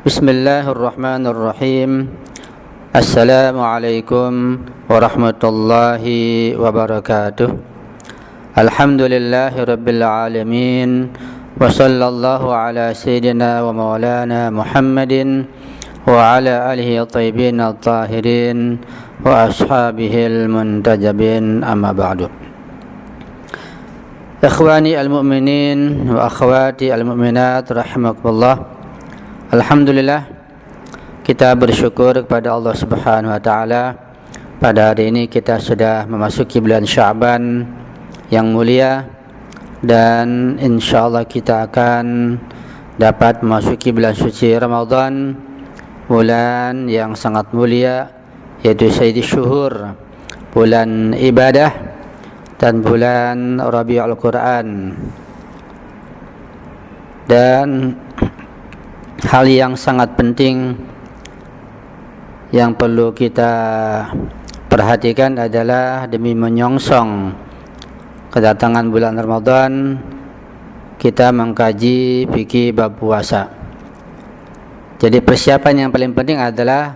Bismillahirrahmanirrahim. Assalamualaikum warahmatullahi wabarakatuh. Alhamdulillahi rabbil alamin. Wa sallallahu ala sayyidina wa maulana Muhammadin wa ala alihi at-tayyibin at-tahirin wa ashabihil muntajabin, amma ba'du. Ikhwani al-mu'minin wa akhwati al-mu'minat rahimakumullah. Alhamdulillah, kita bersyukur kepada Allah Subhanahu wa taala. Pada hari ini kita sudah memasuki bulan Sya'ban yang mulia, dan insyaallah kita akan dapat memasuki bulan suci Ramadan, bulan yang sangat mulia, yaitu Sayyidus Syuhur, bulan ibadah dan bulan Rabiul Quran. Dan hal yang sangat penting yang perlu kita perhatikan adalah demi menyongsong kedatangan bulan Ramadan, kita mengkaji fikih bab puasa. Jadi persiapan yang paling penting adalah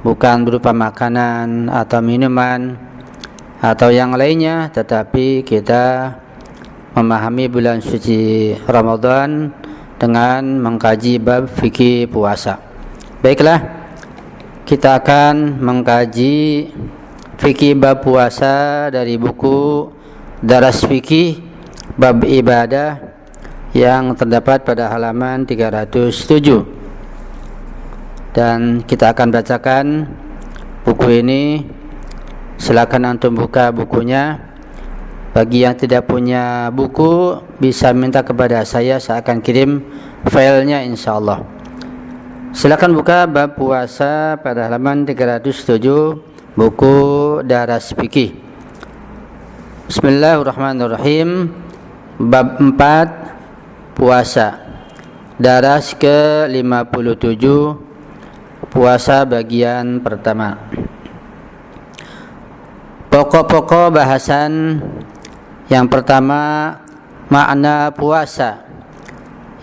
bukan berupa makanan atau minuman atau yang lainnya, tetapi kita memahami bulan suci Ramadan dengan mengkaji bab fikih puasa. Baiklah, kita akan mengkaji fikih bab puasa dari buku Daras Fikih Bab Ibadah yang terdapat pada halaman 307. Dan kita akan bacakan buku ini. Silakan antum buka bukunya. Bagi yang tidak punya buku, bisa minta kepada saya akan kirim filenya insyaallah. Silakan buka bab puasa pada halaman 307 buku Daras Fikih. Bismillahirrahmanirrahim. Bab 4, puasa. Daras ke-57, puasa bagian pertama. Pokok-pokok bahasan. Yang pertama, makna puasa.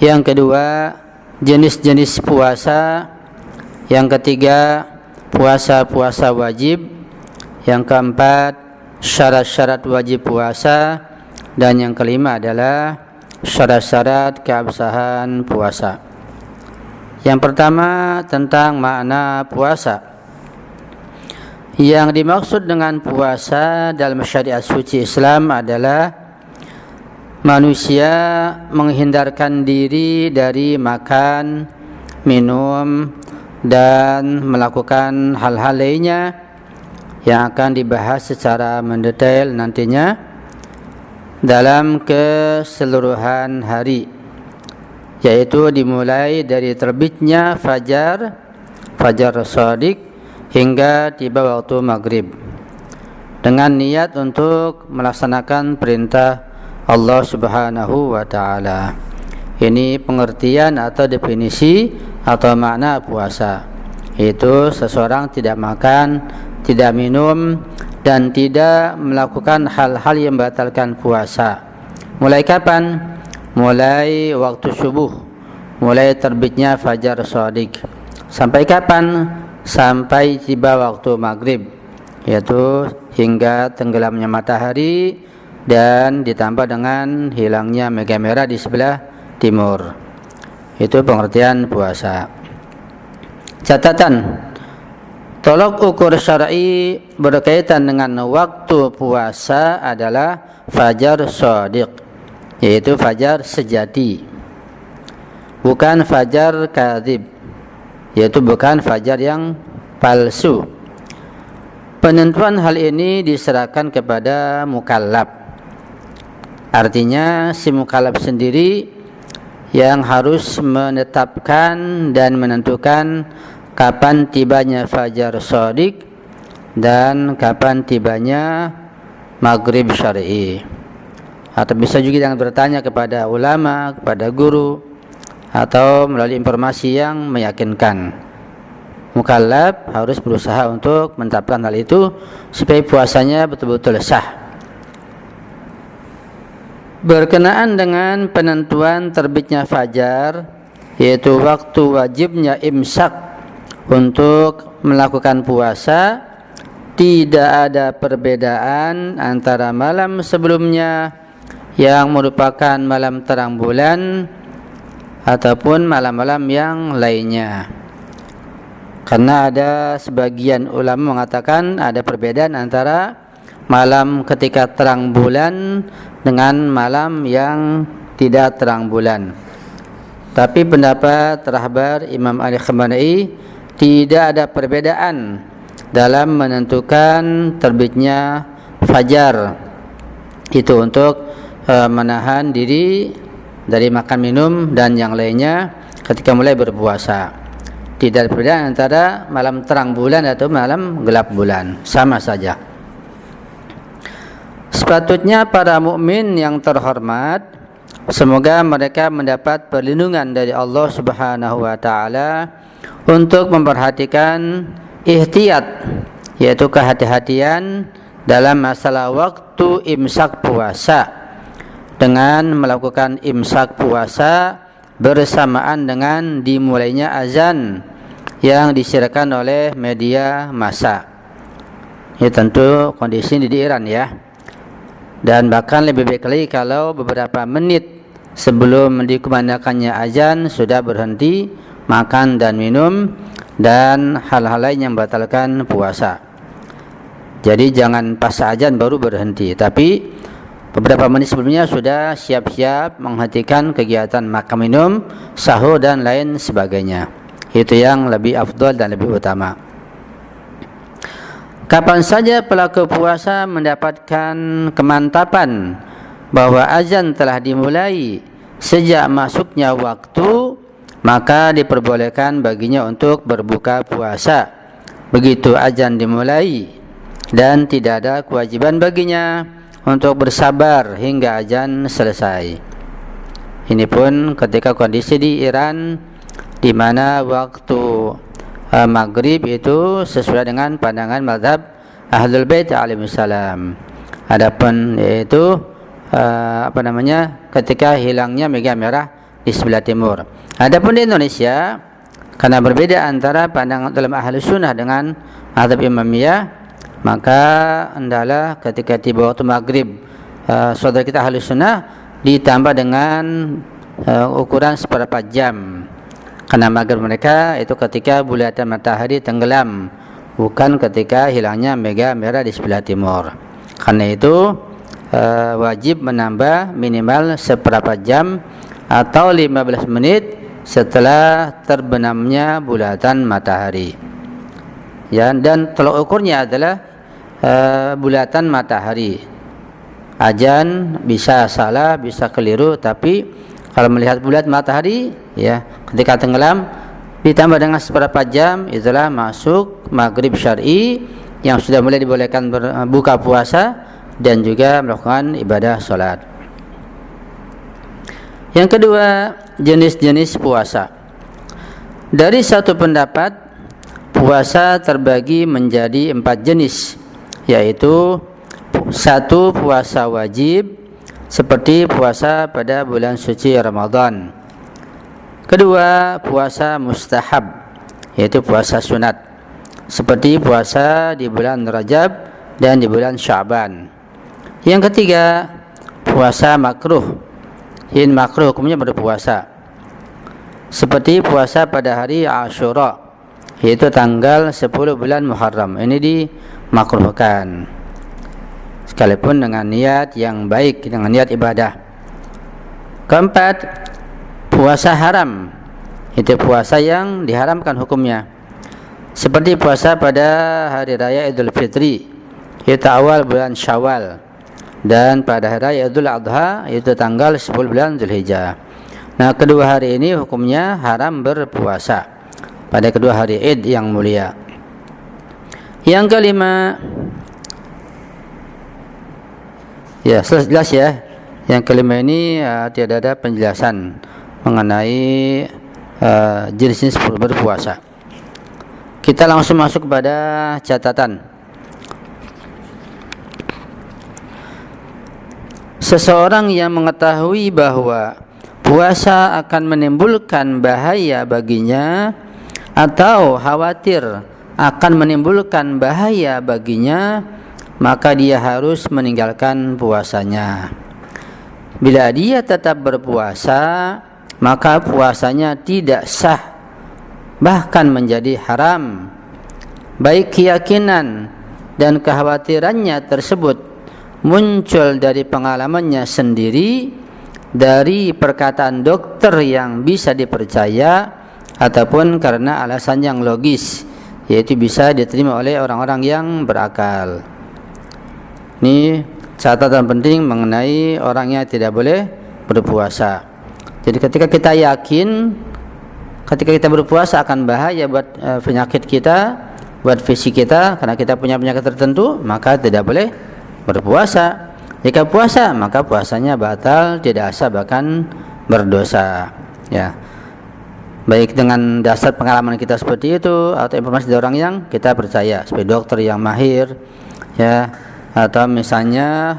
Yang kedua, jenis-jenis puasa. Yang ketiga, puasa-puasa wajib. Yang keempat, syarat-syarat wajib puasa. Dan yang kelima adalah syarat-syarat keabsahan puasa. Yang pertama, tentang makna puasa. Yang dimaksud dengan puasa dalam syariat suci Islam adalah manusia menghindarkan diri dari makan, minum, dan melakukan hal-hal lainnya yang akan dibahas secara mendetail nantinya dalam keseluruhan hari, yaitu dimulai dari terbitnya fajar shadiq hingga tiba waktu maghrib, dengan niat untuk melaksanakan perintah Allah Subhanahu wa ta'ala. Ini pengertian atau definisi atau makna puasa. Itu seseorang tidak makan, tidak minum, dan tidak melakukan hal-hal yang membatalkan puasa. Mulai kapan? Mulai waktu subuh, mulai terbitnya fajar shadiq. Sampai kapan? Sampai tiba waktu maghrib, yaitu hingga tenggelamnya matahari dan ditambah dengan hilangnya mega merah di sebelah timur. Itu pengertian puasa. Catatan, tolok ukur syar'i berkaitan dengan waktu puasa adalah fajar shadiq, yaitu fajar sejati, bukan fajar kadzib, yaitu bukan fajar yang palsu. Penentuan hal ini diserahkan kepada mukallaf. Artinya si mukallaf sendiri yang harus menetapkan dan menentukan kapan tibanya fajar shadiq dan kapan tibanya maghrib syar'i. Atau bisa juga dengan bertanya kepada ulama, kepada guru, atau melalui informasi yang meyakinkan. Mukallaf harus berusaha untuk menetapkan hal itu supaya puasanya betul-betul sah. Berkenaan dengan penentuan terbitnya fajar, yaitu waktu wajibnya imsak untuk melakukan puasa, tidak ada perbedaan antara malam sebelumnya yang merupakan malam terang bulan ataupun malam-malam yang lainnya. Karena ada sebagian ulama mengatakan ada perbedaan antara malam ketika terang bulan dengan malam yang tidak terang bulan. Tapi pendapat rahbar Imam Al-Khamenei, tidak ada perbedaan dalam menentukan terbitnya fajar. Itu untuk menahan diri dari makan minum dan yang lainnya ketika mulai berpuasa. Tidak ada perbedaan antara malam terang bulan atau malam gelap bulan, sama saja. Sepatutnya para mukmin yang terhormat, semoga mereka mendapat perlindungan dari Allah Subhanahu wa taala untuk memperhatikan ihtiyat, yaitu kehati-hatian dalam masalah waktu imsak puasa, dengan melakukan imsak puasa bersamaan dengan dimulainya azan yang disiarkan oleh media massa. Ini tentu kondisi di Iran ya. Dan bahkan lebih baik lagi kalau beberapa menit sebelum dikumandangkannya azan sudah berhenti makan dan minum dan hal-hal lain yang membatalkan puasa. Jadi jangan pas azan baru berhenti, tapi beberapa menit sebelumnya sudah siap-siap menghentikan kegiatan makan minum, sahur dan lain sebagainya. Itu yang lebih afdal dan lebih utama. Kapan saja pelaku puasa mendapatkan kemantapan bahwa azan telah dimulai sejak masuknya waktu, maka diperbolehkan baginya untuk berbuka puasa begitu azan dimulai, dan tidak ada kewajiban baginya untuk bersabar hingga azan selesai. Ini pun ketika kondisi di Iran di mana waktu maghrib itu sesuai dengan pandangan mazhab Ahlul Bait alaihissalam. Adapun yaitu ketika hilangnya mega merah di sebelah timur. Adapun di Indonesia, karena berbeda antara pandangan dalam Ahlus Sunnah dengan mazhab Imamiyah, maka hendaklah ketika tiba waktu maghrib saudara kita Ahlus Sunnah ditambah dengan ukuran seperempat jam. Karena maghrib mereka itu ketika bulatan matahari tenggelam, bukan ketika hilangnya mega merah di sebelah timur. Karena itu wajib menambah minimal seperempat jam atau 15 menit setelah terbenamnya bulatan matahari. Ya, dan tolak ukurnya adalah bulatan matahari. Azan bisa salah, bisa keliru, tapi kalau melihat bulat matahari, ya, ketika tenggelam ditambah dengan seperempat jam, itulah masuk maghrib syar'i yang sudah mulai dibolehkan berbuka puasa dan juga melakukan ibadah sholat. Yang kedua, jenis-jenis puasa. Dari satu pendapat, puasa terbagi menjadi 4 jenis, yaitu 1. Puasa wajib, seperti puasa pada bulan suci Ramadan. Kedua, puasa mustahab, yaitu puasa sunat, seperti puasa di bulan Rajab dan di bulan Sya'ban. Yang ketiga, puasa makruh. Ini makruh hukumnya berpuasa, seperti puasa pada hari Ashura, yaitu tanggal 10 bulan Muharram. Ini dimakruhkan, sekalipun dengan niat yang baik, dengan niat ibadah. Keempat, puasa haram, itu puasa yang diharamkan hukumnya, seperti puasa pada hari raya Idul Fitri, yaitu awal bulan Syawal, dan pada hari raya Idul Adha, yaitu tanggal 10 bulan Zulhijjah. Nah, kedua hari ini hukumnya haram berpuasa pada kedua hari Id yang mulia. Yang kelima, ya jelas ya, yang kelima ini tidak ada penjelasan mengenai jenis-jenis berpuasa. Kita langsung masuk kepada catatan. Seseorang yang mengetahui bahwa puasa akan menimbulkan bahaya baginya atau khawatir akan menimbulkan bahaya baginya, maka dia harus meninggalkan puasanya. Bila dia tetap berpuasa, maka puasanya tidak sah, bahkan menjadi haram. Baik keyakinan dan kekhawatirannya tersebut muncul dari pengalamannya sendiri, dari perkataan dokter yang bisa dipercaya, ataupun karena alasan yang logis, yaitu bisa diterima oleh orang-orang yang berakal. Ini catatan penting mengenai orang yang tidak boleh berpuasa. Jadi ketika kita yakin ketika kita berpuasa akan bahaya buat penyakit kita, buat fisik kita, karena kita punya penyakit tertentu, maka tidak boleh berpuasa. Jika puasa, maka puasanya batal, tidak sah, bahkan berdosa. Ya, baik dengan dasar pengalaman kita seperti itu atau informasi dari orang yang kita percaya, seperti dokter yang mahir, ya, atau misalnya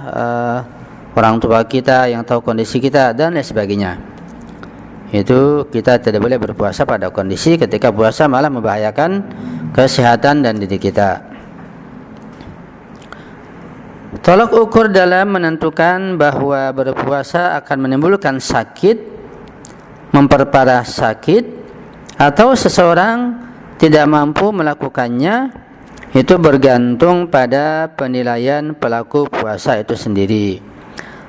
orang tua kita yang tahu kondisi kita dan lain sebagainya. Itu kita tidak boleh berpuasa pada kondisi ketika puasa malah membahayakan kesehatan dan diri kita. Tolak ukur dalam menentukan bahwa berpuasa akan menimbulkan sakit, memperparah sakit, atau seseorang tidak mampu melakukannya, itu bergantung pada penilaian pelaku puasa itu sendiri.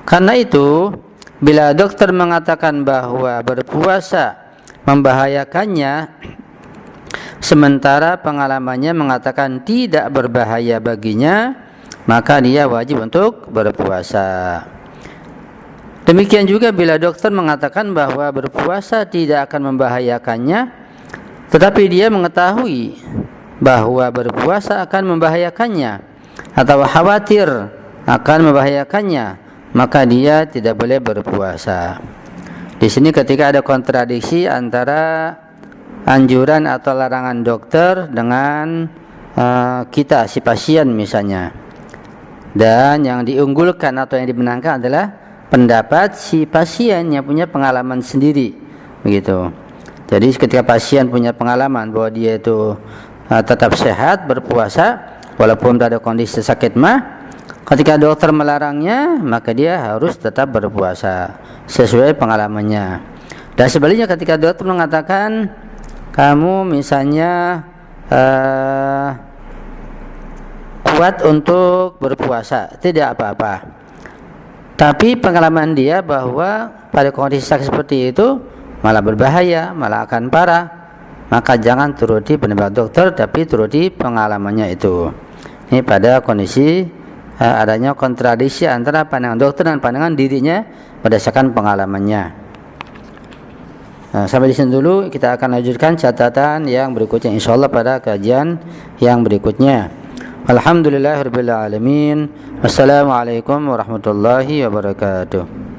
Karena itu, bila dokter mengatakan bahwa berpuasa membahayakannya, sementara pengalamannya mengatakan tidak berbahaya baginya, maka dia wajib untuk berpuasa. Demikian juga bila dokter mengatakan bahwa berpuasa tidak akan membahayakannya, tetapi dia mengetahui bahwa berpuasa akan membahayakannya atau khawatir akan membahayakannya, maka dia tidak boleh berpuasa. Di sini ketika ada kontradiksi antara anjuran atau larangan dokter dengan kita si pasien misalnya, dan yang diunggulkan atau yang dimenangkan adalah pendapat si pasien yang punya pengalaman sendiri, begitu. Jadi ketika pasien punya pengalaman bahwa dia itu tetap sehat berpuasa walaupun ada kondisi sakit mah, ketika dokter melarangnya, maka dia harus tetap berpuasa sesuai pengalamannya. Dan sebaliknya ketika dokter mengatakan kamu misalnya kuat untuk berpuasa, tidak apa-apa, tapi pengalaman dia bahwa pada kondisi sakit seperti itu malah berbahaya, malah akan parah, maka jangan turuti pendapat dokter, tapi turuti pengalamannya itu. Ini pada kondisi adanya kontradiksi antara pandangan dokter dan pandangan dirinya berdasarkan pengalamannya. Sampai di sini dulu, kita akan lanjutkan catatan yang berikutnya insyaallah pada kajian yang berikutnya. Alhamdulillahirabbil alamin. Wassalamualaikum warahmatullahi wabarakatuh.